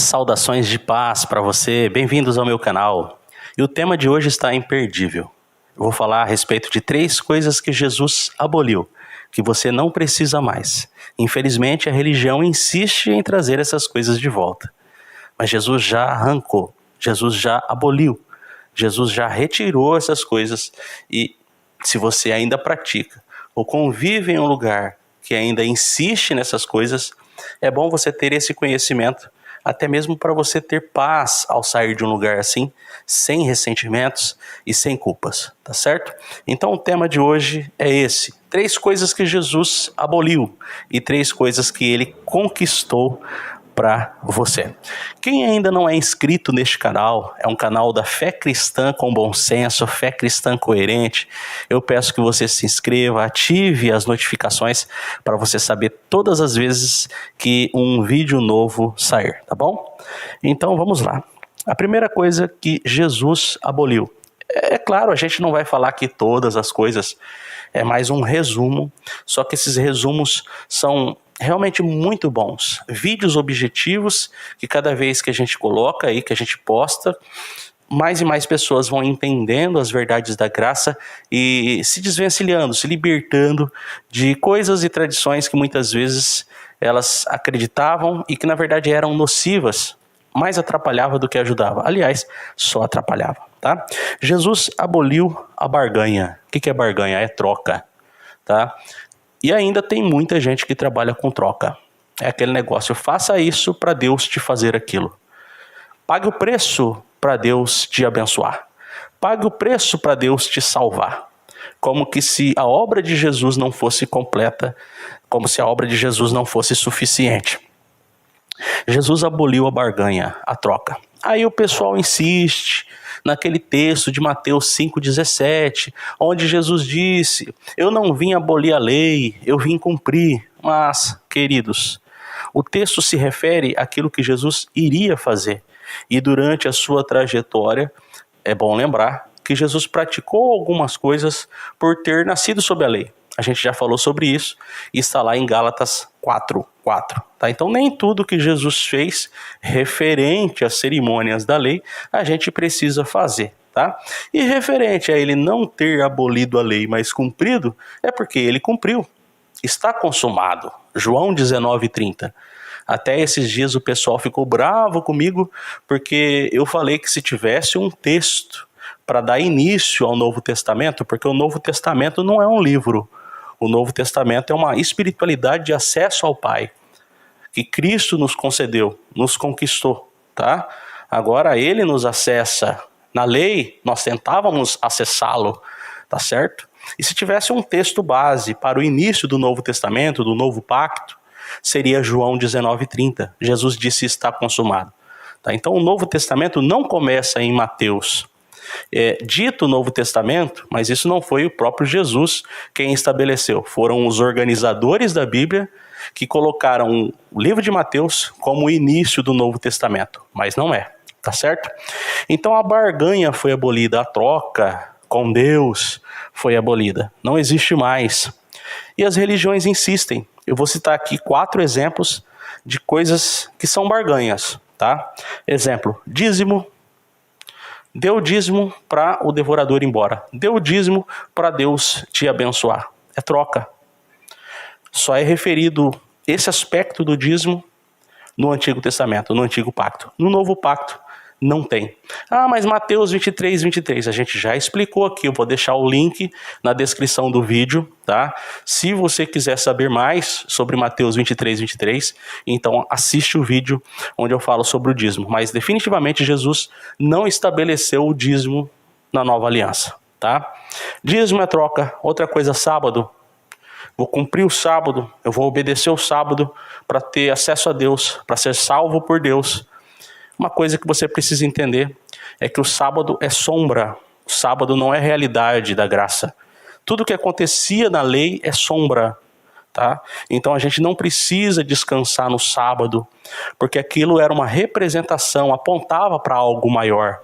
Saudações de paz para você, bem-vindos ao meu canal. E o tema de hoje está imperdível. Eu vou falar a respeito de 3 coisas que Jesus aboliu, que você não precisa mais. Infelizmente, a religião insiste em trazer essas coisas de volta. Mas Jesus já arrancou, Jesus já aboliu, Jesus já retirou essas coisas. E se você ainda pratica ou convive em um lugar que ainda insiste nessas coisas, é bom você ter esse conhecimento, até mesmo para você ter paz ao sair de um lugar assim, sem ressentimentos e sem culpas, tá certo? Então o tema de hoje é esse: 3 coisas que Jesus aboliu e 3 coisas que ele conquistou para você. Quem ainda não é inscrito neste canal, é um canal da fé cristã com bom senso, fé cristã coerente. Eu peço que você se inscreva, ative as notificações para você saber todas as vezes que um vídeo novo sair, tá bom? Então vamos lá. A primeira coisa que Jesus aboliu. É claro, a gente não vai falar aqui todas as coisas, é mais um resumo, só que esses resumos são realmente muito bons, vídeos objetivos que cada vez que a gente coloca aí, que a gente posta, mais e mais pessoas vão entendendo as verdades da graça e se desvencilhando, se libertando de coisas e tradições que muitas vezes elas acreditavam e que na verdade eram nocivas, mais atrapalhava do que ajudava. Aliás, só atrapalhava, tá? Jesus aboliu a barganha. O que é barganha? É troca, tá? E ainda tem muita gente que trabalha com troca. É aquele negócio: faça isso para Deus te fazer aquilo. Pague o preço para Deus te abençoar. Pague o preço para Deus te salvar. Como que se a obra de Jesus não fosse completa, como se a obra de Jesus não fosse suficiente. Jesus aboliu a barganha, a troca. Aí o pessoal insiste naquele texto de Mateus 5,17, onde Jesus disse: eu não vim abolir a lei, eu vim cumprir. Mas, queridos, o texto se refere àquilo que Jesus iria fazer. E durante a sua trajetória, é bom lembrar que Jesus praticou algumas coisas por ter nascido sob a lei. A gente já falou sobre isso e está lá em Gálatas 4:4. Tá? Então nem tudo que Jesus fez referente às cerimônias da lei a gente precisa fazer. Tá? E referente a ele não ter abolido a lei, mas cumprido, é porque ele cumpriu. Está consumado. João 19:30. Até esses dias o pessoal ficou bravo comigo porque eu falei que se tivesse um texto para dar início ao Novo Testamento, porque o Novo Testamento não é um livro. O Novo Testamento é uma espiritualidade de acesso ao Pai, que Cristo nos concedeu, nos conquistou, tá? Agora Ele nos acessa. Na lei, nós tentávamos acessá-lo, tá certo? E se tivesse um texto base para o início do Novo Testamento, do Novo Pacto, seria João 19:30. Jesus disse: está consumado. Tá? Então o Novo Testamento não começa em Mateus. É dito o Novo Testamento, mas isso não foi o próprio Jesus quem estabeleceu. Foram os organizadores da Bíblia que colocaram o livro de Mateus como o início do Novo Testamento, mas não é, tá certo? Então a barganha foi abolida, a troca com Deus foi abolida, não existe mais. E as religiões insistem. Eu vou citar aqui 4 exemplos de coisas que são barganhas, tá? Exemplo: dízimo. Deu dízimo para o devorador ir embora. Deu dízimo para Deus te abençoar. É troca. Só é referido esse aspecto do dízimo no Antigo Testamento, no Antigo Pacto. No Novo Pacto não tem. Ah, mas Mateus 23:23, a gente já explicou aqui. Eu vou deixar o link na descrição do vídeo, tá? Se você quiser saber mais sobre Mateus 23:23, então assiste o vídeo onde eu falo sobre o dízimo. Mas definitivamente Jesus não estabeleceu o dízimo na nova aliança, tá? Dízimo é troca. Outra coisa, sábado. Vou cumprir o sábado, eu vou obedecer o sábado para ter acesso a Deus, para ser salvo por Deus. Uma coisa que você precisa entender é que o sábado é sombra. O sábado não é realidade da graça. Tudo que acontecia na lei é sombra, tá? Então a gente não precisa descansar no sábado, porque aquilo era uma representação, apontava para algo maior.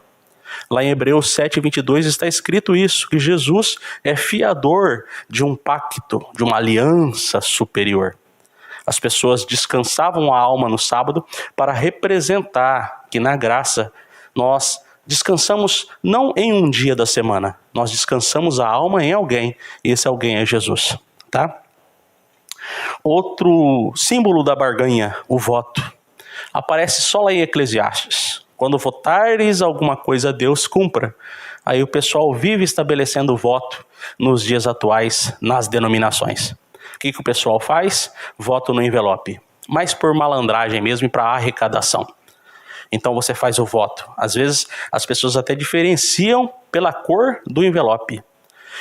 Lá em Hebreus 7:22 está escrito isso, que Jesus é fiador de um pacto, de uma aliança superior. As pessoas descansavam a alma no sábado para representar que na graça nós descansamos não em um dia da semana, nós descansamos a alma em alguém, e esse alguém é Jesus, tá? Outro símbolo da barganha, o voto, aparece só lá em Eclesiastes. Quando votares alguma coisa a Deus, cumpra. Aí o pessoal vive estabelecendo voto nos dias atuais, nas denominações. O que o pessoal faz? Voto no envelope, mas por malandragem mesmo e para arrecadação. Então você faz o voto. Às vezes as pessoas até diferenciam pela cor do envelope.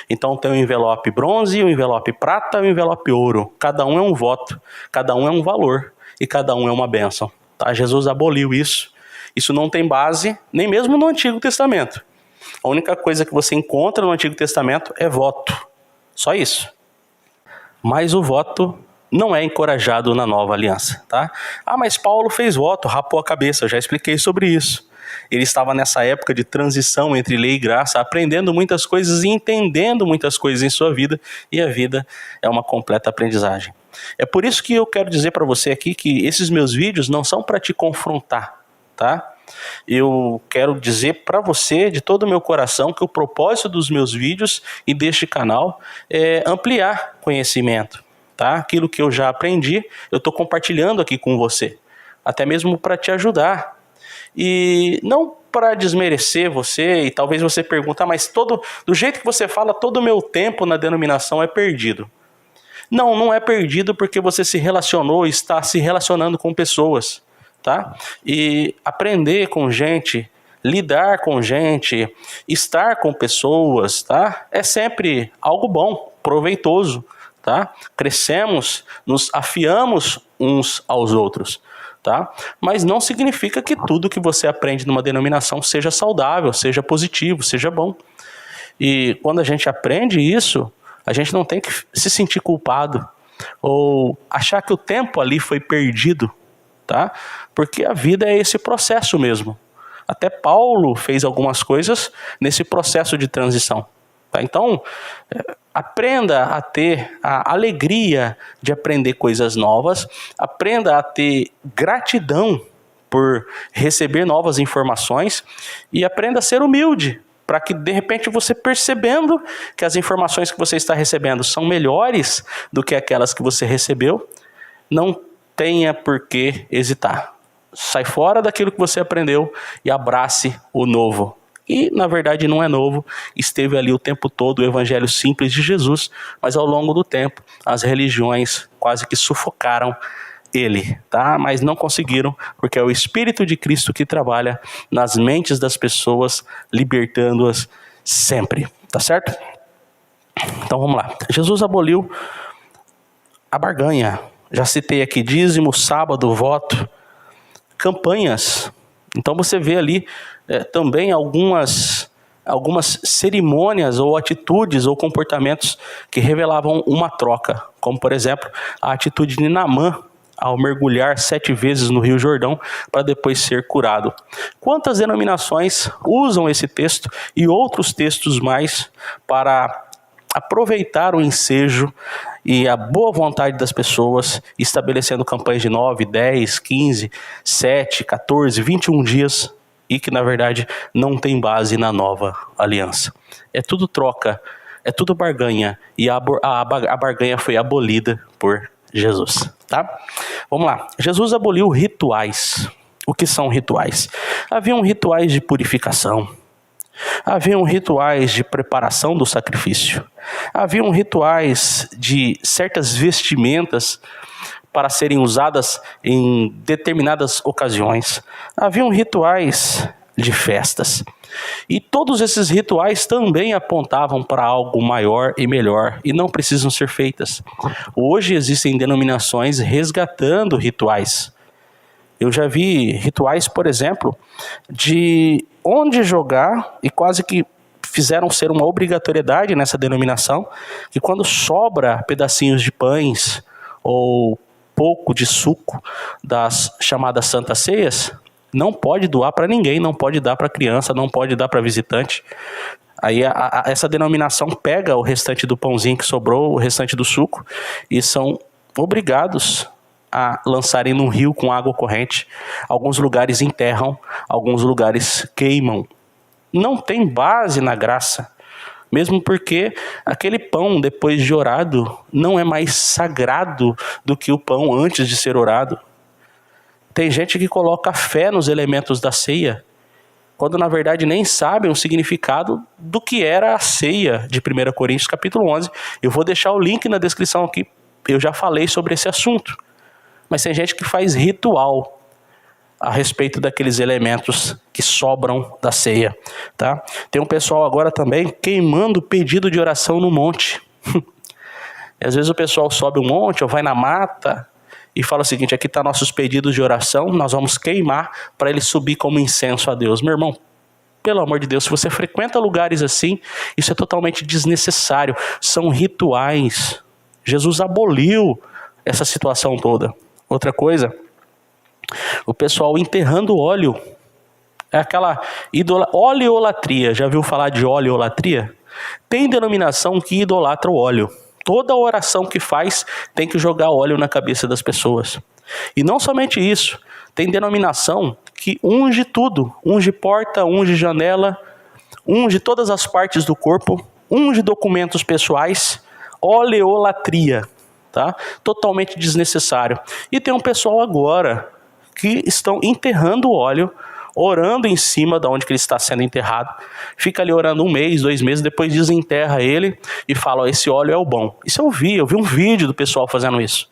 Então tem o envelope bronze, o envelope prata e o envelope ouro. Cada um é um voto, cada um é um valor e cada um é uma bênção. Tá? Jesus aboliu isso. Isso não tem base nem mesmo no Antigo Testamento. A única coisa que você encontra no Antigo Testamento é voto. Só isso. Mas o voto não é encorajado na nova aliança, tá? Mas Paulo fez voto, rapou a cabeça, eu já expliquei sobre isso. Ele estava nessa época de transição entre lei e graça, aprendendo muitas coisas e entendendo muitas coisas em sua vida, e a vida é uma completa aprendizagem. É por isso que eu quero dizer para você aqui que esses meus vídeos não são para te confrontar, tá? Eu quero dizer para você, de todo o meu coração, que o propósito dos meus vídeos e deste canal é ampliar conhecimento. Tá? Aquilo que eu já aprendi, eu estou compartilhando aqui com você, até mesmo para te ajudar, e não para desmerecer você. E talvez você pergunte, mas do jeito que você fala, todo o meu tempo na denominação é perdido. Não é perdido, porque você se relacionou, está se relacionando com pessoas, tá? E aprender com gente, lidar com gente, estar com pessoas, tá? É sempre algo bom, proveitoso. Tá? Crescemos, nos afiamos uns aos outros, tá? Mas não significa que tudo que você aprende numa denominação seja saudável, seja positivo, seja bom. E quando a gente aprende isso, a gente não tem que se sentir culpado ou achar que o tempo ali foi perdido, tá? Porque a vida é esse processo mesmo. Até Paulo fez algumas coisas nesse processo de transição. Tá? Então, aprenda a ter a alegria de aprender coisas novas, aprenda a ter gratidão por receber novas informações e aprenda a ser humilde, para que de repente você, percebendo que as informações que você está recebendo são melhores do que aquelas que você recebeu, não tenha por que hesitar. Sai fora daquilo que você aprendeu e abrace o novo. E, na verdade, não é novo, esteve ali o tempo todo o evangelho simples de Jesus, mas ao longo do tempo as religiões quase que sufocaram ele, tá? Mas não conseguiram, porque é o Espírito de Cristo que trabalha nas mentes das pessoas, libertando-as sempre, tá certo? Então vamos lá. Jesus aboliu a barganha. Já citei aqui dízimo, sábado, voto, campanhas. Então você vê ali também algumas cerimônias ou atitudes ou comportamentos que revelavam uma troca, como por exemplo a atitude de Naamã ao mergulhar 7 vezes no Rio Jordão para depois ser curado. Quantas denominações usam esse texto e outros textos mais para aproveitar o ensejo e a boa vontade das pessoas, estabelecendo campanhas de 9, 10, 15, 7, 14, 21 dias, e que na verdade não tem base na nova aliança. É tudo troca, é tudo barganha, e a barganha foi abolida por Jesus. Tá? Vamos lá. Jesus aboliu rituais. O que são rituais? Haviam rituais de purificação. Haviam rituais de preparação do sacrifício. Haviam rituais de certas vestimentas para serem usadas em determinadas ocasiões. Haviam rituais de festas. E todos esses rituais também apontavam para algo maior e melhor e não precisam ser feitas. Hoje existem denominações resgatando rituais. Eu já vi rituais, por exemplo, de onde jogar, e quase que fizeram ser uma obrigatoriedade nessa denominação, que quando sobra pedacinhos de pães ou pouco de suco das chamadas santas ceias, não pode doar para ninguém, não pode dar para criança, não pode dar para visitante. Aí essa denominação pega o restante do pãozinho que sobrou, o restante do suco, e são obrigados a lançarem num rio com água corrente. Alguns lugares enterram, alguns lugares queimam. Não tem base na graça. Mesmo porque aquele pão depois de orado não é mais sagrado do que o pão antes de ser orado. Tem gente que coloca fé nos elementos da ceia, quando na verdade nem sabem o significado do que era a ceia de 1 Coríntios capítulo 11. Eu vou deixar o link na descrição aqui, eu já falei sobre esse assunto. Mas tem gente que faz ritual a respeito daqueles elementos que sobram da ceia, tá? Tem um pessoal agora também queimando pedido de oração no monte. E às vezes o pessoal sobe um monte ou vai na mata e fala o seguinte: aqui está nossos pedidos de oração, nós vamos queimar para ele subir como incenso a Deus. Meu irmão, pelo amor de Deus, se você frequenta lugares assim, isso é totalmente desnecessário. São rituais. Jesus aboliu essa situação toda. Outra coisa, o pessoal enterrando óleo. É aquela oleolatria. Já viu falar de oleolatria? Tem denominação que idolatra o óleo. Toda oração que faz tem que jogar óleo na cabeça das pessoas. E não somente isso. Tem denominação que unge tudo. Unge porta, unge janela, unge todas as partes do corpo, unge documentos pessoais. Oleolatria. Tá? Totalmente desnecessário. E tem um pessoal agora que estão enterrando o óleo, orando em cima de onde que ele está sendo enterrado, fica ali orando 1 mês, 2 meses, depois desenterra ele e fala: ó, esse óleo é o bom. Isso eu vi um vídeo do pessoal fazendo isso.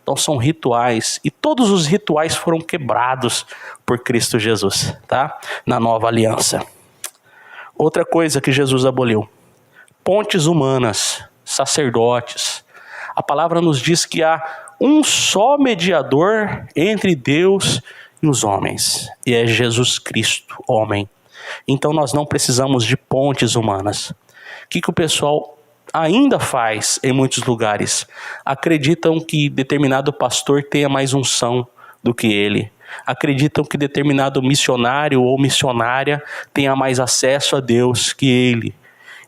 Então são rituais, e todos os rituais foram quebrados por Cristo Jesus, tá? Na nova aliança. Outra coisa que Jesus aboliu: pontes humanas, sacerdotes. A palavra nos diz que há um só mediador entre Deus e os homens, e é Jesus Cristo, homem. Então nós não precisamos de pontes humanas. O que o pessoal ainda faz em muitos lugares? Acreditam que determinado pastor tenha mais unção do que ele. Acreditam que determinado missionário ou missionária tenha mais acesso a Deus que ele.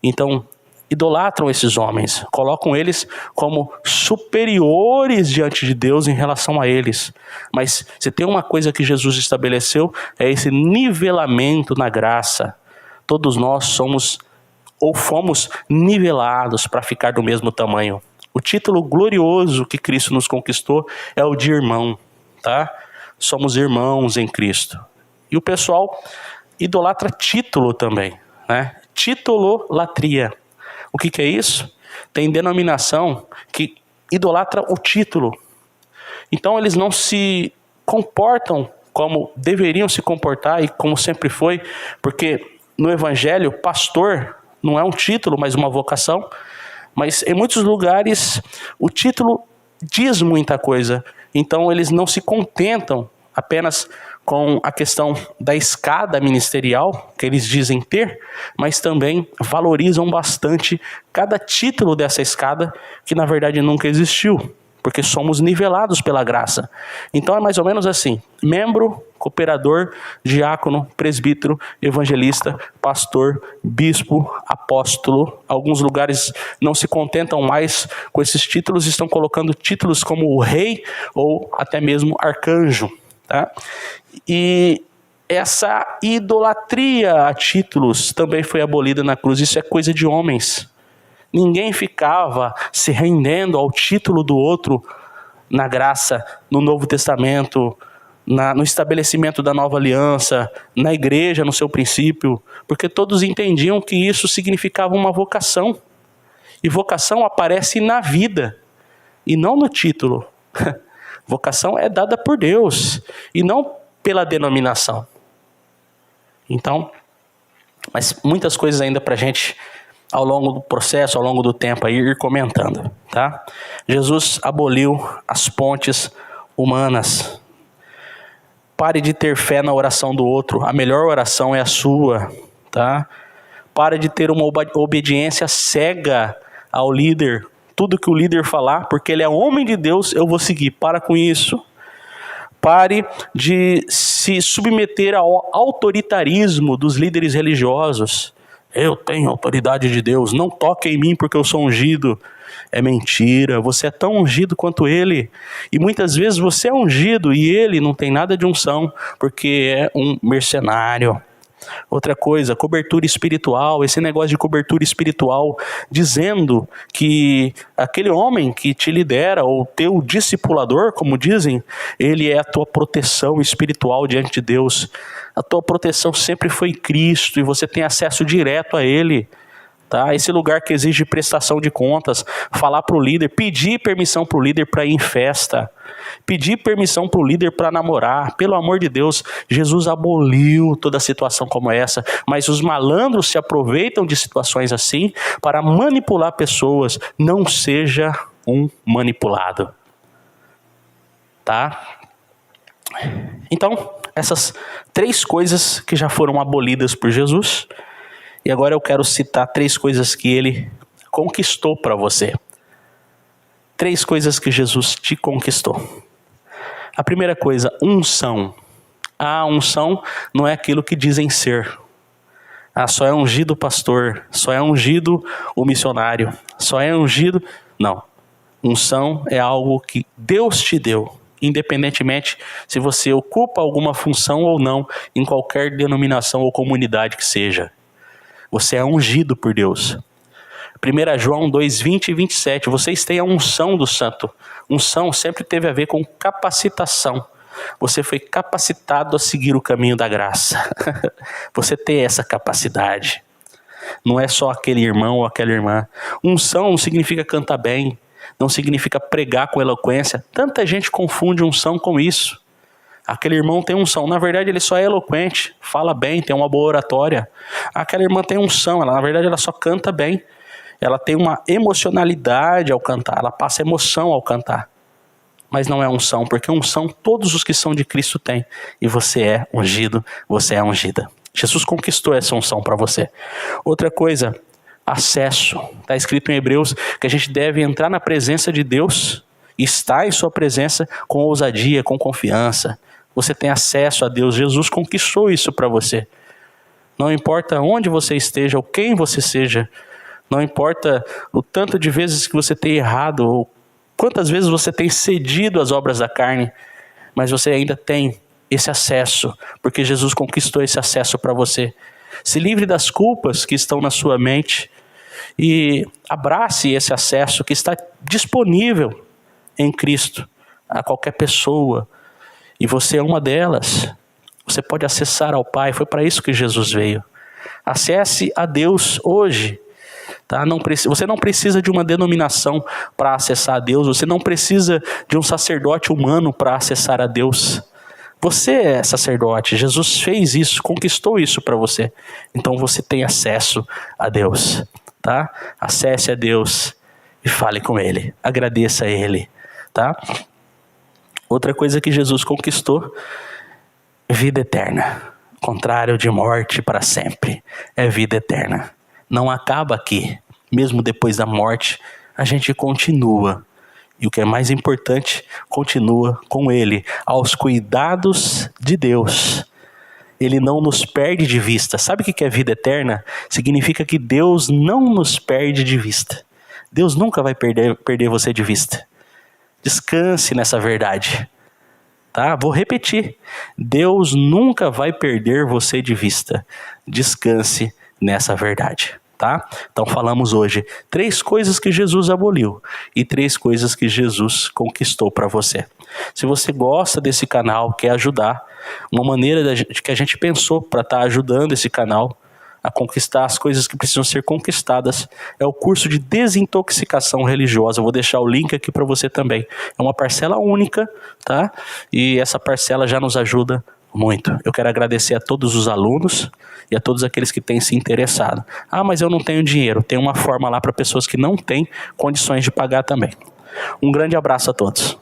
Então, idolatram esses homens, colocam eles como superiores diante de Deus em relação a eles. Mas se tem uma coisa que Jesus estabeleceu, é esse nivelamento na graça. Todos nós somos ou fomos nivelados para ficar do mesmo tamanho. O título glorioso que Cristo nos conquistou é o de irmão, tá? Somos irmãos em Cristo. E o pessoal idolatra título também, né? Titulolatria. O que é isso? Tem denominação que idolatra o título. Então eles não se comportam como deveriam se comportar e como sempre foi, porque no evangelho, pastor não é um título, mas uma vocação. Mas em muitos lugares o título diz muita coisa. Então eles não se contentam apenas com a questão da escada ministerial, que eles dizem ter, mas também valorizam bastante cada título dessa escada, que na verdade nunca existiu, porque somos nivelados pela graça. Então é mais ou menos assim: membro, cooperador, diácono, presbítero, evangelista, pastor, bispo, apóstolo. Alguns lugares não se contentam mais com esses títulos, estão colocando títulos como o rei ou até mesmo arcanjo. Tá? E essa idolatria a títulos também foi abolida na cruz. Isso é coisa de homens. Ninguém ficava se rendendo ao título do outro na graça, no Novo Testamento, no estabelecimento da nova aliança, na igreja, no seu princípio, porque todos entendiam que isso significava uma vocação. E vocação aparece na vida e não no título. Vocação é dada por Deus e não pela denominação. Então, mas muitas coisas ainda para a gente, ao longo do processo, ao longo do tempo, aí, ir comentando. Tá? Jesus aboliu as pontes humanas. Pare de ter fé na oração do outro. A melhor oração é a sua. Tá? Pare de ter uma obediência cega ao líder. Tudo que o líder falar, porque ele é homem de Deus, eu vou seguir. Para com isso. Pare de se submeter ao autoritarismo dos líderes religiosos. Eu tenho autoridade de Deus, não toque em mim porque eu sou ungido. é mentira, você é tão ungido quanto ele. E muitas vezes você é ungido e ele não tem nada de unção, porque é um mercenário. Outra coisa, cobertura espiritual, esse negócio de cobertura espiritual, dizendo que aquele homem que te lidera, ou teu discipulador, como dizem, ele é a tua proteção espiritual diante de Deus. A tua proteção sempre foi Cristo e você tem acesso direto a ele. Tá? Esse lugar que exige prestação de contas, falar para o líder, pedir permissão para o líder para ir em festa, pedir permissão para o líder para namorar. Pelo amor de Deus, Jesus aboliu toda situação como essa, mas os malandros se aproveitam de situações assim para manipular pessoas. Não seja um manipulado. Tá? Então, essas 3 coisas que já foram abolidas por Jesus. E agora eu quero citar 3 coisas que ele conquistou para você. 3 coisas que Jesus te conquistou. A primeira coisa, unção. A unção não é aquilo que dizem ser. Só é ungido o pastor, só é ungido o missionário, só é ungido... Não. Unção é algo que Deus te deu, independentemente se você ocupa alguma função ou não, em qualquer denominação ou comunidade que seja. Você é ungido por Deus. 1 João 2, 20 e 27. Vocês têm a unção do santo. Unção sempre teve a ver com capacitação. Você foi capacitado a seguir o caminho da graça. Você tem essa capacidade. Não é só aquele irmão ou aquela irmã. Unção não significa cantar bem. Não significa pregar com eloquência. Tanta gente confunde unção com isso. Aquele irmão tem unção, na verdade ele só é eloquente, fala bem, tem uma boa oratória. Aquela irmã tem unção, na verdade ela só canta bem. Ela tem uma emocionalidade ao cantar, ela passa emoção ao cantar. Mas não é unção, porque unção todos os que são de Cristo têm. E você é ungido, você é ungida. Jesus conquistou essa unção para você. Outra coisa, acesso. Está escrito em Hebreus que a gente deve entrar na presença de Deus, estar em sua presença com ousadia, com confiança. Você tem acesso a Deus. Jesus conquistou isso para você. Não importa onde você esteja ou quem você seja. Não importa o tanto de vezes que você tem errado ou quantas vezes você tem cedido às obras da carne. Mas você ainda tem esse acesso, porque Jesus conquistou esse acesso para você. Se livre das culpas que estão na sua mente e abrace esse acesso que está disponível em Cristo a qualquer pessoa. E você é uma delas. Você pode acessar ao Pai. Foi para isso que Jesus veio. Acesse a Deus hoje. Tá? Você não precisa de uma denominação para acessar a Deus. Você não precisa de um sacerdote humano para acessar a Deus. Você é sacerdote. Jesus fez isso, conquistou isso para você. Então você tem acesso a Deus. Tá? Acesse a Deus e fale com Ele. Agradeça a Ele. Tá? Outra coisa que Jesus conquistou, vida eterna. Contrário de morte para sempre, é vida eterna. Não acaba aqui. Mesmo depois da morte, a gente continua. E o que é mais importante, continua com Ele, aos cuidados de Deus. Ele não nos perde de vista. Sabe o que é vida eterna? Significa que Deus não nos perde de vista. Deus nunca vai perder você de vista. Descanse nessa verdade. Tá? Vou repetir. Deus nunca vai perder você de vista. Descanse nessa verdade. Tá? Então falamos hoje 3 coisas que Jesus aboliu e 3 coisas que Jesus conquistou para você. Se você gosta desse canal, quer ajudar, uma maneira que a gente pensou para estar ajudando esse canal a conquistar as coisas que precisam ser conquistadas é o curso de desintoxicação religiosa. Eu vou deixar o link aqui para você também. É uma parcela única, tá? E essa parcela já nos ajuda muito. Eu quero agradecer a todos os alunos e a todos aqueles que têm se interessado. Mas eu não tenho dinheiro. Tem uma forma lá para pessoas que não têm condições de pagar também. Um grande abraço a todos.